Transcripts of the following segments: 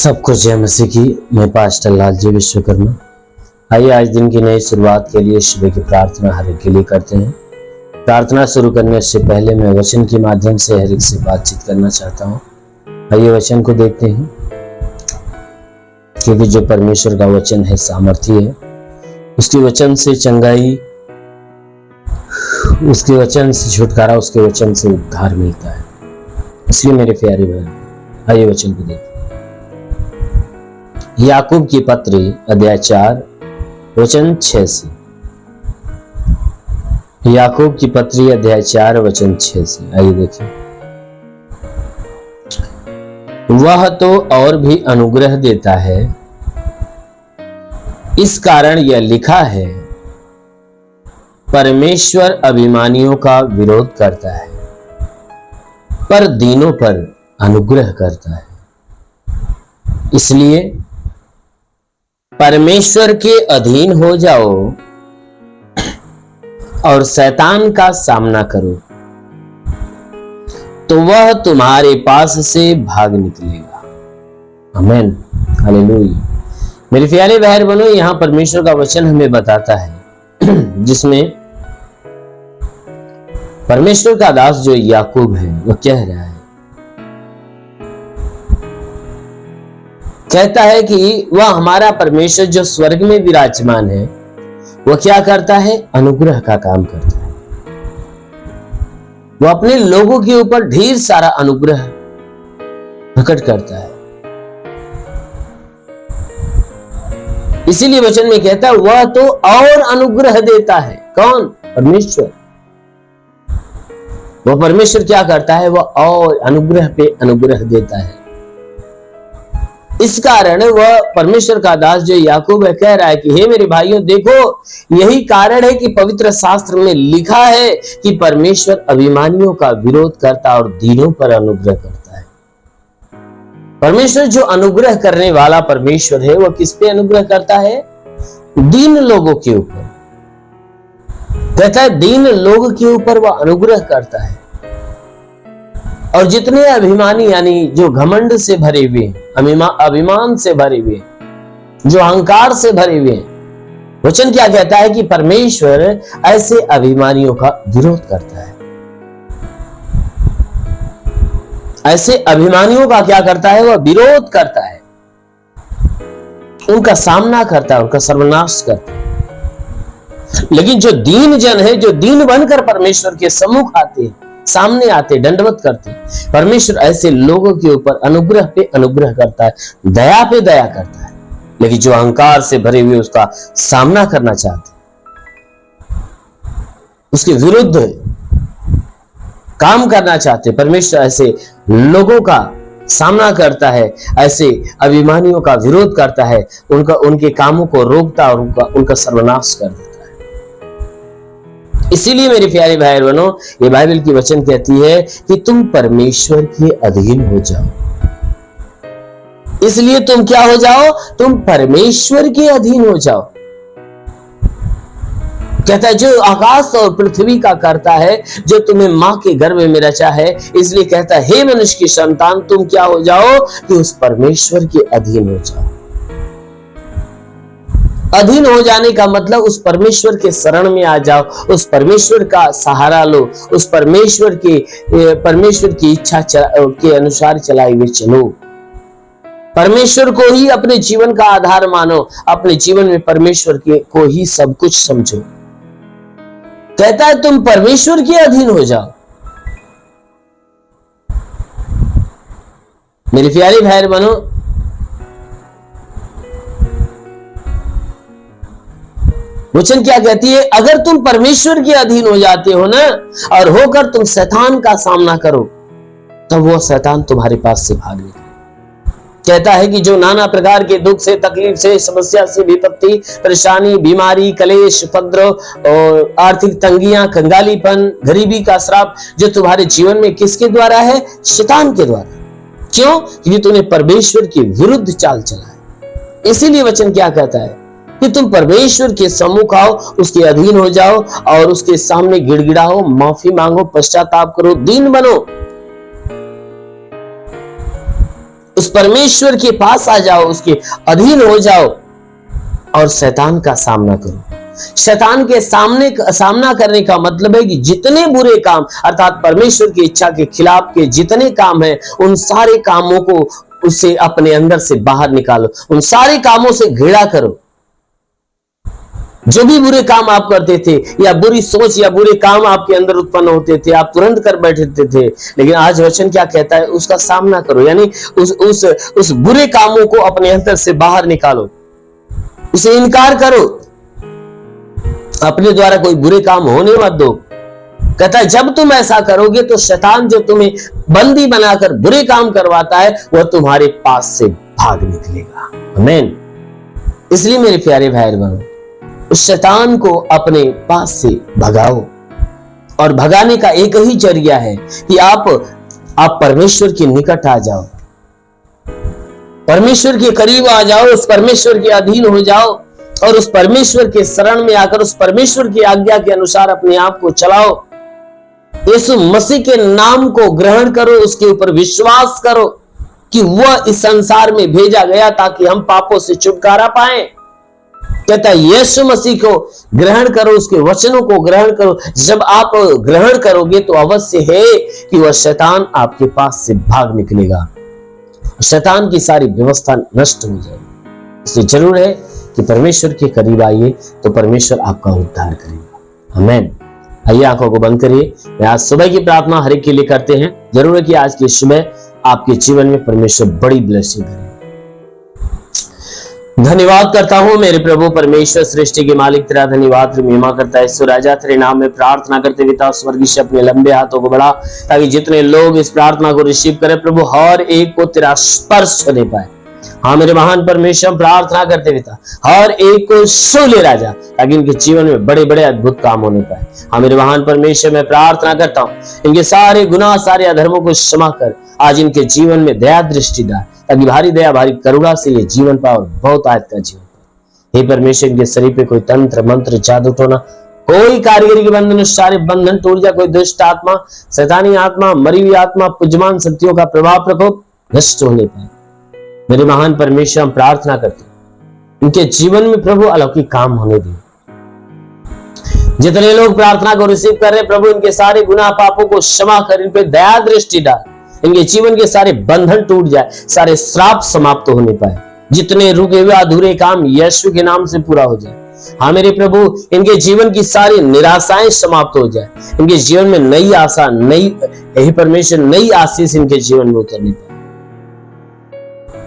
सबको जय मसीह की। मैं पास्टर लालजी विश्वकर्मा। आइए आज दिन की नई शुरुआत के लिए सुबह की प्रार्थना हर एक के लिए करते हैं। प्रार्थना शुरू करने से पहले मैं वचन के माध्यम से हर एक से बातचीत करना चाहता हूँ। आइए वचन को देखते हैं, क्योंकि जो परमेश्वर का वचन है सामर्थ्य है। उसके वचन से चंगाई, उसके वचन से छुटकारा, उसके वचन से उद्धार मिलता है। इसलिए मेरे प्यारे बहन, आइए वचन को देखते हैं। याकूब की पत्री अध्याय 4 वचन 6 से। याकूब की पत्री अध्याय 4 वचन 6 से। आइए देखें। वह तो और भी अनुग्रह देता है, इस कारण यह लिखा है, परमेश्वर अभिमानियों का विरोध करता है पर दीनों पर अनुग्रह करता है। इसलिए परमेश्वर के अधीन हो जाओ और शैतान का सामना करो, तो वह तुम्हारे पास से भाग निकलेगा। आमीन, हालेलुया। मेरे प्यारे भाई बहनों, यहां परमेश्वर का वचन हमें बताता है, जिसमें परमेश्वर का दास जो याकूब है वह कह रहा है, कहता है कि वह हमारा परमेश्वर जो स्वर्ग में विराजमान है वह क्या करता है? अनुग्रह का काम करता है। वह अपने लोगों के ऊपर ढेर सारा अनुग्रह प्रकट करता है। इसीलिए वचन में कहता है वह तो और अनुग्रह देता है। कौन? परमेश्वर। वह परमेश्वर क्या करता है? वह और अनुग्रह पे अनुग्रह देता है। इस कारण वह परमेश्वर का दास जो याकूब है कह रहा है कि हे मेरे भाइयों, देखो, यही कारण है कि पवित्र शास्त्र में लिखा है कि परमेश्वर अभिमानियों का विरोध करता और दीनों पर अनुग्रह करता है। परमेश्वर जो अनुग्रह करने वाला परमेश्वर है, वह किस पे अनुग्रह करता है? दीन लोगों के ऊपर। कहता है दीन लोगों के ऊपर वह अनुग्रह करता है। और जितने अभिमानी, यानी जो घमंड से भरे हुए, अभिमान से भरे हुए, जो अहंकार से भरे हुए, वचन क्या कहता है कि परमेश्वर ऐसे अभिमानियों का विरोध करता है। ऐसे अभिमानियों का क्या करता है? वह विरोध करता है, उनका सामना करता है, उनका सर्वनाश करता है। लेकिन जो दीन जन है, जो दीन बनकर परमेश्वर के सम्मुख आते हैं, सामने आते, दंडवत करते, परमेश्वर ऐसे लोगों के ऊपर अनुग्रह पे अनुग्रह करता है, दया पे दया करता है। लेकिन जो अहंकार से भरे हुए उसका सामना करना चाहते, उसके विरुद्ध काम करना चाहते, परमेश्वर ऐसे लोगों का सामना करता है, ऐसे अभिमानियों का विरोध करता है, उनके कामों को रोकता और उनका सर्वनाश कर देता है। इसीलिए मेरे प्यारे भाई बहनों, ये बाइबल की वचन कहती है कि तुम परमेश्वर के अधीन हो जाओ। इसलिए तुम क्या हो जाओ? तुम परमेश्वर के अधीन हो जाओ। कहता है जो आकाश और पृथ्वी का करता है, जो तुम्हें मां के गर्भ में रचा है, इसलिए कहता है हे मनुष्य की संतान, तुम क्या हो जाओ? कि उस परमेश्वर के अधीन हो जाओ। अधीन हो जाने का मतलब उस परमेश्वर के शरण में आ जाओ, उस परमेश्वर का सहारा लो, उस परमेश्वर की इच्छा के अनुसार चलाए हुए चलो। परमेश्वर को ही अपने जीवन का आधार मानो, अपने जीवन में परमेश्वर को ही सब कुछ समझो। कहता है तुम परमेश्वर के अधीन हो जाओ। मेरे प्यारे भाई बहनों, वचन क्या कहती है? अगर तुम परमेश्वर के अधीन हो जाते हो ना, और होकर तुम शैतान का सामना करो, तब वो शैतान तुम्हारे पास से भाग निकले। कहता है कि जो नाना प्रकार के दुख से, तकलीफ से, समस्या से, विपत्ति, परेशानी, बीमारी, कलेश, उपद्रव और आर्थिक तंगियां, कंगालीपन, गरीबी का श्राप जो तुम्हारे जीवन में किसके द्वारा है? शैतान के द्वारा। क्यों? क्योंकि तुमने परमेश्वर के विरुद्ध चाल चला है। इसीलिए वचन क्या कहता है कि तुम परमेश्वर के सम्मुख आओ, उसके अधीन हो जाओ और उसके सामने गिड़गिड़ाओ, माफी मांगो, पश्चाताप करो, दीन बनो। उस परमेश्वर के पास आ जाओ, उसके अधीन हो जाओ और शैतान का सामना करो। शैतान के सामना करने का मतलब है कि जितने बुरे काम अर्थात परमेश्वर की इच्छा के खिलाफ के जितने काम हैं, उन सारे कामों को उससे अपने अंदर से बाहर निकालो, उन सारे कामों से घृणा करो। जो भी बुरे काम आप करते थे या बुरी सोच या बुरे काम आपके अंदर उत्पन्न होते थे, आप तुरंत कर बैठते थे, लेकिन आज वचन क्या कहता है, उसका सामना करो, यानी उस बुरे कामों को अपने अंदर से बाहर निकालो, उसे इनकार करो, अपने द्वारा कोई बुरे काम होने मत दो। कहता है जब तुम ऐसा करोगे तो शैतान जो तुम्हें बंदी बनाकर बुरे काम करवाता है वह तुम्हारे पास से भाग निकलेगा। आमीन। इसलिए मेरे प्यारे भाई बहनों, उस शैतान को अपने पास से भगाओ, और भगाने का एक ही जरिया है कि आप परमेश्वर के निकट आ जाओ, परमेश्वर के करीब आ जाओ, उस परमेश्वर के अधीन हो जाओ और उस परमेश्वर के शरण में आकर उस परमेश्वर की आज्ञा के अनुसार अपने आप को चलाओ। यीशु मसीह के नाम को ग्रहण करो, उसके ऊपर विश्वास करो कि वह इस संसार में भेजा गया ताकि हम पापों से छुटकारा पाएं। कहता है यीशु मसीह को ग्रहण करो, उसके वचनों को ग्रहण करो। जब आप ग्रहण करोगे तो अवश्य है कि वह शैतान आपके पास से भाग निकलेगा, शैतान की सारी व्यवस्था नष्ट हो जाएगी। इसलिए जरूर है कि परमेश्वर के करीब आइए तो परमेश्वर आपका उद्धार करेगा। आमीन। आइए आंखों को बंद करिए। मैं आज सुबह की प्रार्थना हर एक के लिए करते हैं। जरूर है कि आज की सुबह आपके जीवन में परमेश्वर बड़ी ब्लेसिंग करे। धन्यवाद करता हूं मेरे प्रभु परमेश्वर, सृष्टि के मालिक, तेरा धन्यवाद महिमा करता है। ईश्वर राजा तेरे नाम में प्रार्थना करते पिता स्वर्गीय से अपने लंबे हाथों को बढ़ा ताकि जितने लोग इस प्रार्थना को रिसीव करें प्रभु हर एक को तेरा स्पर्श होने पाए। हाँ मेरे महान परमेश्वर, प्रार्थना करते पिता हर एक को छू ले राजा ताकि इनके जीवन में बड़े बड़े अद्भुत काम होने पाए। हाँ मेरे महान परमेश्वर, मैं प्रार्थना करता हूँ इनके सारे गुनाह सारे अधर्मों को क्षमा कर आज इनके जीवन में दया दृष्टि डाल ताकि भारी दया भारी करुणा से ये जीवन पाए और बहुत आयत का जीवन पाए। हे परमेश्वर, इनके शरीर पे कोई तंत्र मंत्र जादू टोना कोई कारीगरी के बंधन सारे बंधन टूट जाए, कोई दुष्ट आत्मा शैतानी आत्मा मरी हुई आत्मा पुजमान शक्तियों का प्रभाव प्रकोप नष्ट होने पाए। मेरे महान परमेश्वर, हम प्रार्थना करते हैं इनके जीवन में प्रभु अलौकिक काम होने दे। जितने लोग प्रार्थना को रिसीव कर रहे प्रभु इनके सारे गुनाह पापों को क्षमा कर, इन पे दया दृष्टि डाल, इनके जीवन के सारे बंधन टूट जाए, सारे श्राप समाप्त होने पाए, जितने रुके हुए अधूरे काम यीशु के नाम से पूरा हो जाए। हाँ मेरे प्रभु, इनके जीवन की सारी निराशाएं समाप्त हो जाए, इनके जीवन में नई आशा नई हे परमेश्वर नई आशीष इनके जीवन में उतरने पाए।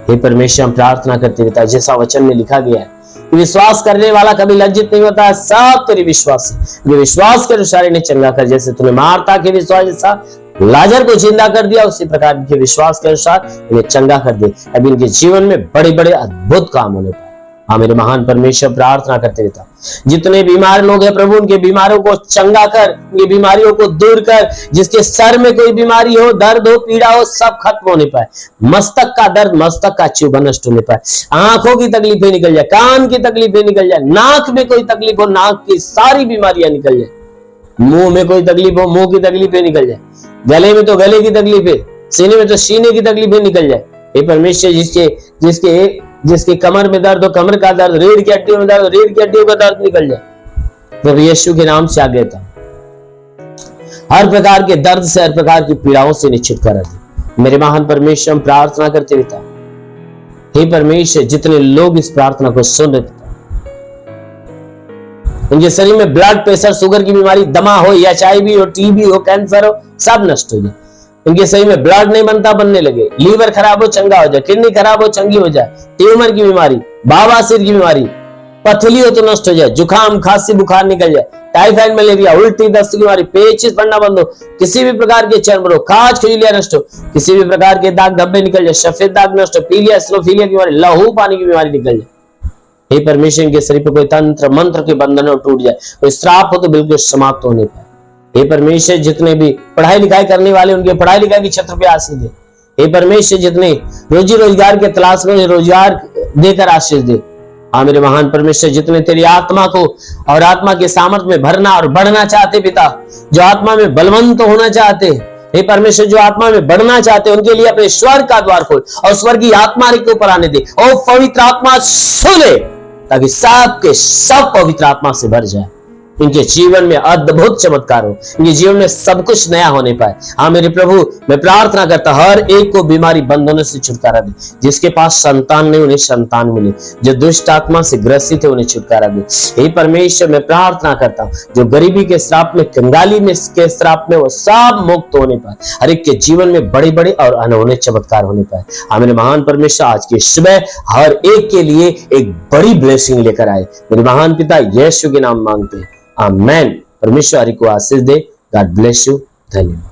हे परमेश्वर, हम प्रार्थना करते पिता जैसा वचन में लिखा गया है कि विश्वास करने वाला कभी लज्जित नहीं होता है, सब तेरे विश्वास है, जो विश्वास के अनुसार इन्हें चंगा कर। जैसे तूने मार्ता के विश्वास जैसा लाजर को जिंदा कर दिया उसी प्रकार इनके विश्वास के अनुसार इन्हें चंगा कर दे। अभी इनके जीवन में बड़े बड़े अद्भुत काम होने पाए। हाँ मेरे महान परमेश्वर, प्रार्थना करते रहता जितने बीमार लोग हैं प्रभु उनके बीमारियों को चंगा कर, उनकी बीमारियों को दूर कर। जिसके सर में कोई बीमारी हो, दर्द हो, पीड़ा हो, सब खत्म होने पाए। मस्तक का दर्द मस्तक का चुभन नष्ट होने पाए। आंखों की तकलीफें निकल जाए, कान की तकलीफें निकल जाए, नाक में कोई तकलीफ हो नाक की सारी बीमारियां निकल जाए, मुंह में कोई तकलीफ हो मुंह की तकलीफें निकल जाए, गले में तो गले की तकलीफें, सीने में तो सीने की तकलीफें निकल जाए। हे परमेश्वर, जिसके कमर में दर्द हो कमर का दर्द, रीढ़ की हड्डियों में दर्द हो रीढ़ की हड्डियों का दर्द निकल जाए प्रभु यीशु के नाम से आज्ञा देता हूं। हर प्रकार के दर्द से हर प्रकार की पीड़ाओं से निश्चित करा दे। मेरे महान परमेश्वर, हम प्रार्थना करते रहता हे परमेश्वर, जितने लोग इस प्रार्थना को सुन रहे उनके शरीर में ब्लड प्रेशर शुगर की बीमारी दमा हो HIV हो टीबी हो कैंसर हो सब नष्ट हो जाए। इनके शरीर में ब्लड नहीं बनता बनने लगे, लीवर खराब हो चंगा हो जाए, किडनी खराब हो चंगी हो जाए, ट्यूमर की बीमारी बवासीर की बीमारी पथरी हो तो नष्ट हो जाए, जुकाम खांसी बुखार निकल जाए, टाइफाइड मलेरिया उल्टी दस्त की बीमारी पेचिश पड़ना बंद हो, किसी भी प्रकार के चर्म रोग खाज खुजलियां नष्ट हो, किसी भी प्रकार के दाग धब्बे निकल जाए, सफेद दाग नष्ट हो, पीलिया स्लोफीलिया की बीमारी लहू पानी की बीमारी निकल जाए। हे परमेश्वर, के शरीर पर कोई तंत्र मंत्र के बंधन टूट जाए, कोई श्राप हो तो बिल्कुल समाप्त होने पाए। हे परमेश्वर, जितने भी पढ़ाई लिखाई करने वाले उनके पढ़ाई लिखाई की छत्र पे आशीष दे। हे परमेश्वर, जितने रोजी रोजगार के तलाश में रोजगार देकर आशीष दे। हाँ मेरे महान परमेश्वर, जितने तेरी आत्मा को और आत्मा के सामर्थ्य में भरना और बढ़ना चाहते पिता, जो आत्मा में बलवंत होना चाहते हे परमेश्वर, जो आत्मा में बढ़ना चाहते हैं उनके लिए अपने स्वर्ग का द्वार खोल और स्वर्गीय आत्मा के ऊपर आने दे और पवित्र आत्मा सुने, ताकि सबके सब पवित्र आत्मा से भर जाए, इनके जीवन में अद्भुत चमत्कार हो, इनके जीवन में सब कुछ नया होने पाए। हाँ मेरे प्रभु, मैं प्रार्थना करता हर एक को बीमारी बंधनों से छुटकारा दे, जिसके पास संतान नहीं उन्हें संतान मिले, जो दुष्ट आत्मा से ग्रसित है उन्हें छुटकारा दे। हे परमेश्वर, मैं प्रार्थना करता हूँ जो गरीबी के श्राप में, कंगाली में के श्राप में, वो सब मुक्त होने पाए, हर एक के जीवन में बड़े बड़े और अनहोने चमत्कार होने पाए। हाँ मेरे महान परमेश्वर, आज की सुबह हर एक के लिए एक बड़ी ब्लेसिंग लेकर आए। मेरे महान पिता यीशु के नाम मांगते हैं, आमेन। परमेश्वर हरि को आशीष दे। God bless you. धन्यवाद।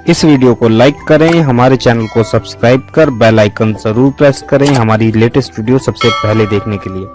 इस वीडियो को लाइक करें, हमारे चैनल को सब्सक्राइब कर बेल आइकन जरूर प्रेस करें हमारी लेटेस्ट वीडियो सबसे पहले देखने के लिए।